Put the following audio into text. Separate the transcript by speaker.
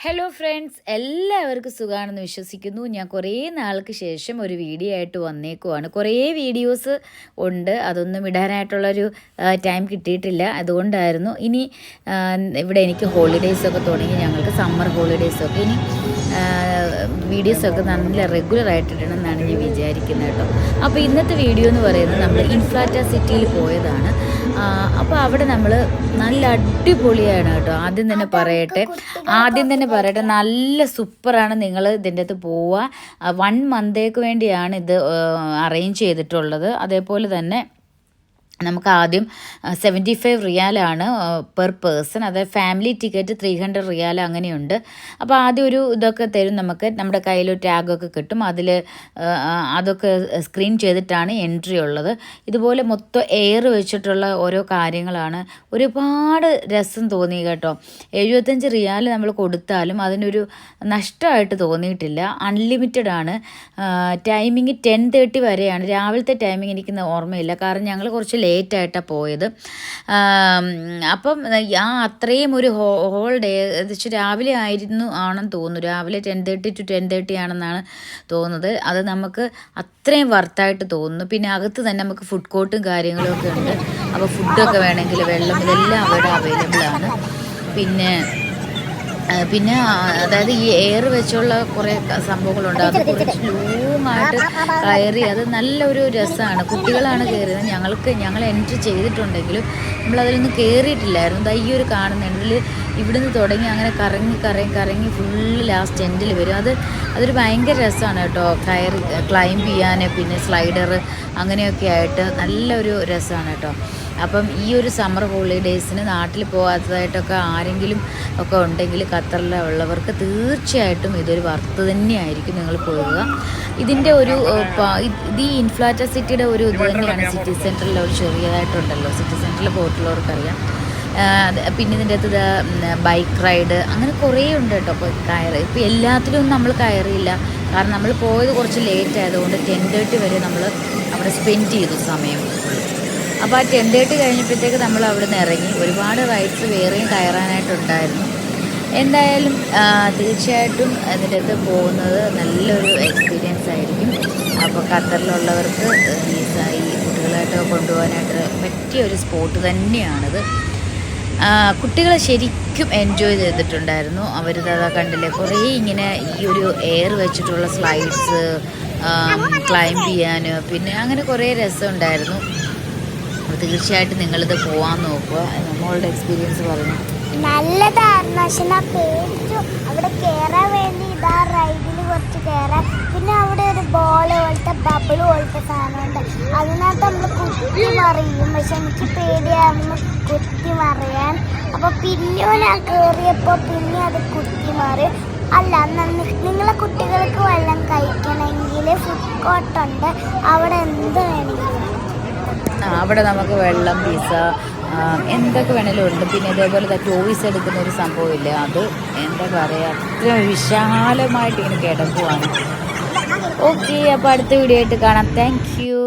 Speaker 1: Hello friends, എല്ലാവർക്കും സുഖമാണെന്ന് വിശ്വസിക്കുന്നു. ഞാൻ കുറേ നാൾക്ക് ശേഷം ഒരു വീഡിയോ ആയിട്ട് വന്നേക്കുവാണ്. കുറേ വീഡിയോസ് ഉണ്ട്, അതൊന്നും ഇടാനായിട്ടുള്ളൊരു ടൈം കിട്ടിയിട്ടില്ല. അതുകൊണ്ടായിരുന്നു. ഇനി ഇവിടെ എനിക്ക് ഹോളിഡേയ്സൊക്കെ തുടങ്ങി, ഞങ്ങൾക്ക് സമ്മർ ഹോളിഡേയ്സൊക്കെ ഇനി വീഡിയോസൊക്കെ നല്ല റെഗുലറായിട്ട് ഇടണമെന്നാണ് ഞാൻ വിചാരിക്കുന്നത് കേട്ടോ. അപ്പോൾ ഇന്നത്തെ വീഡിയോ എന്ന് പറയുന്നത് നമ്മൾ ഇൻഫ്ലാറ്റ സിറ്റിയിൽ പോയതാണ്. അപ്പോൾ അവിടെ നമ്മൾ നല്ല അടിപൊളിയാണ് കേട്ടോ. ആദ്യം തന്നെ പറയട്ടെ നല്ല സൂപ്പറാണ്. നിങ്ങൾ ഇതിൻ്റെ അകത്ത് പോവുക. 1 മന്തേക്ക് വേണ്ടിയാണ് ഇത് അറേഞ്ച് ചെയ്തിട്ടുള്ളത്. അതേപോലെ തന്നെ നമുക്ക് ആദ്യം 75 റിയാലാണ് പെർ പേഴ്സൺ. അതായത് ഫാമിലി ടിക്കറ്റ് 300 റിയാൽ അങ്ങനെയുണ്ട്. അപ്പോൾ ആദ്യം ഒരു ഇതൊക്കെ തരും, നമുക്ക് നമ്മുടെ കയ്യിലൊരു ടാഗൊക്കെ കിട്ടും. അതിൽ അതൊക്കെ സ്ക്രീൻ ചെയ്തിട്ടാണ് എൻട്രി ഉള്ളത്. ഇതുപോലെ മൊത്തം എയർ വെച്ചിട്ടുള്ള ഓരോ കാര്യങ്ങളാണ്. ഒരുപാട് രസം തോന്നി കേട്ടോ. 75 റിയാൽ നമ്മൾ കൊടുത്താലും അതിനൊരു നഷ്ടമായിട്ട് തോന്നിയിട്ടില്ല. അൺലിമിറ്റഡ് ആണ്. ടൈമിങ് 10:30 വരെയാണ്. രാവിലത്തെ ടൈമിങ് എനിക്ക് ഓർമ്മയില്ല, കാരണം ഞങ്ങൾ കുറച്ച് ലേറ്റായിട്ടാണ് പോയത്. അപ്പം അത്രയും ഒരു ഹോൾ ഡേ രാവിലെ ആണെന്ന് തോന്നുന്നു. രാവിലെ 10:30 to 10:30 ആണെന്നാണ് തോന്നുന്നത്. അത് നമുക്ക് അത്രയും വർത്തായിട്ട് തോന്നുന്നു. പിന്നെ അകത്ത് തന്നെ നമുക്ക് ഫുഡ് കോർട്ടും കാര്യങ്ങളും ഒക്കെ ഉണ്ട്. അപ്പോൾ ഫുഡൊക്കെ വേണമെങ്കിൽ വെള്ളം ഇതെല്ലാം അവിടെ അവൈലബിൾ ആണ്. പിന്നെ അതായത് ഈ എയർ വെച്ചുള്ള കുറേ സംഭവങ്ങളുണ്ട്. അത് കുറച്ച് ലോങ്ങായിട്ട് കയറി, അത് നല്ലൊരു രസമാണ്. കുട്ടികളാണ് കയറിയത്. ഞങ്ങൾ എൻട്രി ചെയ്തിട്ടുണ്ടെങ്കിലും നമ്മളതിലൊന്നും കയറിയിട്ടില്ലായിരുന്നു. ഈ ഒരു കാണുന്നതിൽ ഇവിടുന്ന് തുടങ്ങി അങ്ങനെ കറങ്ങി ഫുള്ള് ലാസ്റ്റ് എൻഡിൽ വരും. അതൊരു ഭയങ്കര രസമാണ് കേട്ടോ. ക്ലൈംബ് ചെയ്യാൻ, പിന്നെ സ്ലൈഡർ അങ്ങനെയൊക്കെ ആയിട്ട് നല്ലൊരു രസമാണ് കേട്ടോ. അപ്പം ഈ ഒരു സമ്മർ ഹോളിഡേയ്സിന് നാട്ടിൽ പോകാത്തതായിട്ടൊക്കെ ആരെങ്കിലും ഒക്കെ ഉണ്ടെങ്കിൽ ഖത്തറിലുള്ളവർക്ക് തീർച്ചയായിട്ടും ഇതൊരു വർത്ത് തന്നെയായിരിക്കും. നിങ്ങൾ പോകുക. ഇതിൻ്റെ ഇത് ഈ ഇൻഫ്ലാറ്റ സിറ്റിയുടെ ഒരു ഇത് തന്നെയാണ്. സിറ്റി സെൻറ്ററിൽ ഒരു ചെറിയതായിട്ടുണ്ടല്ലോ, സിറ്റി സെൻറ്ററിൽ പോയിട്ടുള്ളവർക്കറിയാം. പിന്നെ ഇതിൻ്റെ അകത്ത് ബൈക്ക് റൈഡ് അങ്ങനെ കുറേ ഉണ്ട് കേട്ടോ. അപ്പോൾ ഇപ്പോൾ എല്ലാത്തിലും ഒന്നും നമ്മൾ കയറിയില്ല, കാരണം നമ്മൾ പോയത് കുറച്ച് ലേറ്റ് ആയതുകൊണ്ട് 10:30 വരെ നമ്മൾ അവിടെ സ്പെൻഡ് ചെയ്തു സമയം. അപ്പോൾ ആ 10:30 കഴിഞ്ഞപ്പോഴത്തേക്ക് നമ്മൾ അവിടെ നിന്ന് ഇറങ്ങി. ഒരുപാട് റൈഡ്സ് വേറെയും കയറാനായിട്ടുണ്ടായിരുന്നു. എന്തായാലും തീർച്ചയായിട്ടും അതിൻ്റെ അകത്ത് പോകുന്നത് നല്ലൊരു എക്സ്പീരിയൻസ് ആയിരിക്കും. അപ്പോൾ ഖത്തറിലുള്ളവർക്ക് ഈ കുട്ടികളായിട്ട് കൊണ്ടുപോകാനായിട്ട് പറ്റിയ ഒരു സ്പോട്ട് തന്നെയാണിത്. കുട്ടികളെ ശരിക്കും എൻജോയ് ചെയ്തിട്ടുണ്ടായിരുന്നു. അവരിത് കണ്ടില്ലേ, കുറേ ഇങ്ങനെ ഈ ഒരു എയർ വെച്ചിട്ടുള്ള സ്ലൈഡ്സ് ക്ലൈംബ് ചെയ്യാൻ, പിന്നെ അങ്ങനെ കുറേ രസമുണ്ടായിരുന്നു. തീർച്ചയായിട്ടും നിങ്ങളിത് പോകാൻ നോക്കുക. നമ്മളുടെ എക്സ്പീരിയൻസ് പറഞ്ഞു.
Speaker 2: നല്ലതായിരുന്നു. പക്ഷെ ഞാൻ പേടിച്ചു. അവിടെ കയറാൻ വേണ്ടി ഇതാ റൈഡിൽ കുറച്ച് കയറാൻ. പിന്നെ അവിടെ ഒരു ബോൾ പോലത്തെ ബബിൾ പോലത്തെ സാധനമുണ്ട്. അതിനകത്ത് നമ്മൾ കുത്തി മറിയും. പക്ഷെ എനിക്ക് പേടിയായിരുന്നു കുത്തി മറിയാൻ. അപ്പോൾ പിന്നെയോ ഞാൻ കയറിയപ്പോൾ പിന്നെ അത് കുത്തി മറിയും. അല്ല, നിങ്ങളെ കുട്ടികൾക്ക് വല്ലതും കഴിക്കണമെങ്കിൽ ഫുഡ് കോർട്ടുണ്ട്. അവിടെ എന്ത് വേണമെങ്കിലും
Speaker 1: അവിടെ നമുക്ക് വെള്ളം, പിസ്സ എന്തൊക്കെ വേണേലും ഉണ്ട്. പിന്നെ ഇതേപോലെ ടോയ്സ് എടുക്കുന്ന ഒരു സംഭവമില്ല, അത് എന്താ പറയുക, അത്ര വിശാലമായിട്ട് ഇങ്ങനെ കിടക്കുവാണ്. ഓക്കെ, അപ്പോൾ അടുത്ത വീഡിയോ ആയിട്ട് കാണാം. Thank you.